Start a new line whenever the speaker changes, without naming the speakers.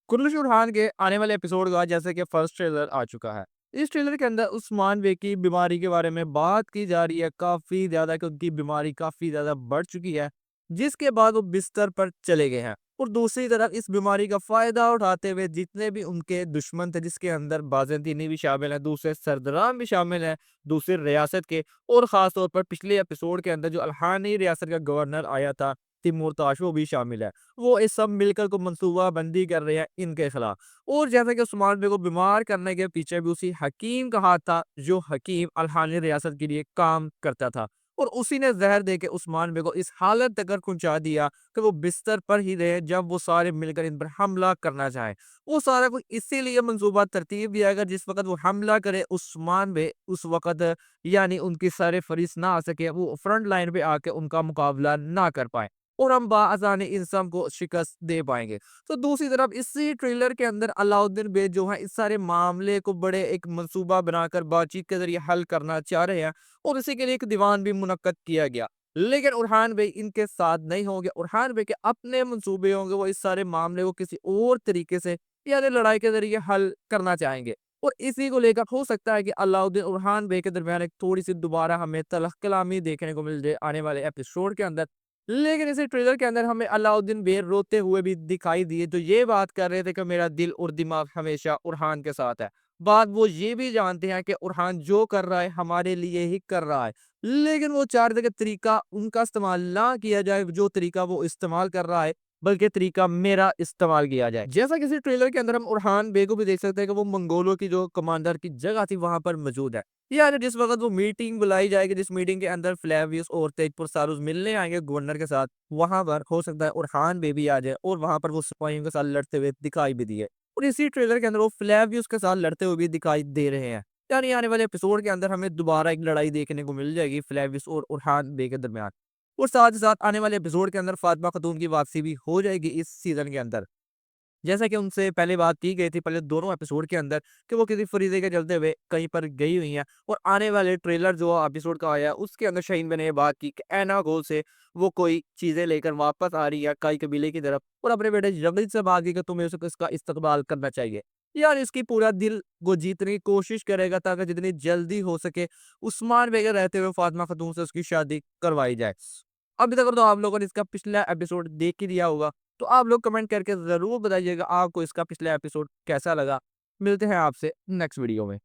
कुल्लू चौहान के आने वाले एपिसोड का जैसे कि फर्स्ट ट्रेलर आ चुका है। इस ट्रेलर के अंदर उस्मान बे की बीमारी के बारे में बात की जा रही है काफ़ी ज़्यादा कि उनकी बीमारी काफ़ी ज़्यादा बढ़ चुकी है, जिसके बाद वो बिस्तर पर चले गए हैं। और दूसरी तरफ इस बीमारी का फ़ायदा उठाते हुए जितने भी उनके दुश्मन थे, जिसके अंदर बाज़ंतीनी भी शामिल हैं, दूसरे सरदराम भी शामिल हैं, दूसरी रियासत के, और ख़ास तौर पर पिछले एपिसोड के अंदर जो अल्हानी रियासत का गवर्नर आया था, तिमूर ताश, वो भी शामिल है। वो ये सब मिलकर को मंसूबाबंदी कर रहे हैं इनके खिलाफ। और जैसा कि उस्मान बे को बीमार करने के पीछे भी उसी हकीम का हाथ था, जो हकीम अल्हानी रियासत के लिए काम करता था। और उसी ने ज़हर देके उस्मान बे को इस हालत तक पहुँचा दिया कि वो बिस्तर पर ही रहे जब वो सारे मिलकर इन पर हमला करना चाहें। वो सारा कुछ इसीलिए मंसूबा तरतीब दिया गया, जिस वक़्त वो हमला करे उस्मान बे उस वक़्त यानी उनकी सर-ए-फ़हरिस्त ना आ सके, वो फ्रंट लाइन पे आके उनका मुकाबला ना कर पाएँ। और हम बाआसानी इन सब को शिकस्त दे पाएँगे। तो दूसरी तरफ इसी ट्रेलर के अंदर अलाउद्दीन बेग जो है इस सारे मामले को बड़े एक मंसूबा बनाकर बातचीत के ज़रिए हल करना चाह रहे हैं, और इसी के लिए एक दीवान भी मुनक्कद किया गया। लेकिन उरहान बेग इनके साथ नहीं होंगे। उरहान बेग के अपने मंसूबे होंगे, वो इस सारे मामले को किसी और तरीके से यानी लड़ाई के ज़रिए हल करना चाहेंगे। और इसी को लेकर हो सकता है कि अलाउद्दीन और उरहान बेग के दरमियान एक थोड़ी-सी दोबारा हमें तलख़ कलामी देखने को मिल जाए आने वाले एपिसोड के अंदर। लेकिन इसी ट्रेलर के अंदर हमें अलाउद्दीन बेग रोते हुए भी दिखाई दिए, जो ये बात कर रहे थे कि मेरा दिल और दिमाग हमेशा उरहान के साथ है। बात वो ये भी जानते हैं कि उरहान जो कर रहा है हमारे लिए ही कर रहा है। लेकिन वो चाह रहे थे कि तरीका उनका इस्तेमाल ना किया जाए, जो तरीका वो इस्तेमाल कर रहा है, बल्कि तरीका मेरा इस्तेमाल किया जाए। जैसा किसी ट्रेलर के अंदर हम उरहान बेग को भी देख सकते हैं कि वो मंगोलों की जो कमांडर की जगह थी वहाँ पर मौजूद है। यानी जिस वक़्त वो मीटिंग बुलाई जाएगी, जिस मीटिंग के अंदर फ्लेवियस और तेजपुर सारूस मिलने आएँगे गवर्नर के साथ, वहाँ पर हो सकता है उरहान बे भी आ जाए और वहाँ पर वो सिपाहियों के साथ लड़ते हुए दिखाई भी दिए। और इसी ट्रेलर के अंदर वो फ्लेवियस के साथ लड़ते हुए भी दिखाई दे रहे हैं। यानी आने वाले एपिसोड के अंदर हमें दोबारा एक लड़ाई देखने को मिल जाएगी फ्लेवियस और उरहान बे के दरमियान। और साथ ही साथ आने वाले एपिसोड के अंदर फातिमा खातून की वापसी भी हो जाएगी इस सीज़न के अंदर। जैसा कि उनसे पहले बात की गई थी पहले दोनों एपिसोड के अंदर कि वो किसी फरीज़े के चलते हुए कहीं पर गई हुई हैं, और आने वाले ट्रेलर जो एपिसोड का आया उसके अंदर शाहीन बे ने ये बात की कि ऐना गोल से वो कोई चीज़ें लेकर वापस आ रही है काई कबीले की तरफ, और अपने बेटे यगद से बात की कि तुम्हें उसको इसका इस्तकबाल करना चाहिए। यार इसकी पूरा दिल वो जीतने की कोशिश करेगा ताकि जितनी जल्दी हो सके उस्मान बेग के रहते हुए फातिमा खातून से उसकी शादी करवाई जाए। अभी तक तो आप लोगों ने इसका पिछला एपिसोड देख ही लिया होगा। तो आप लोग कमेंट करके ज़रूर बताइएगा आपको इसका पिछला एपिसोड कैसा लगा। मिलते हैं आपसे नेक्स्ट वीडियो में।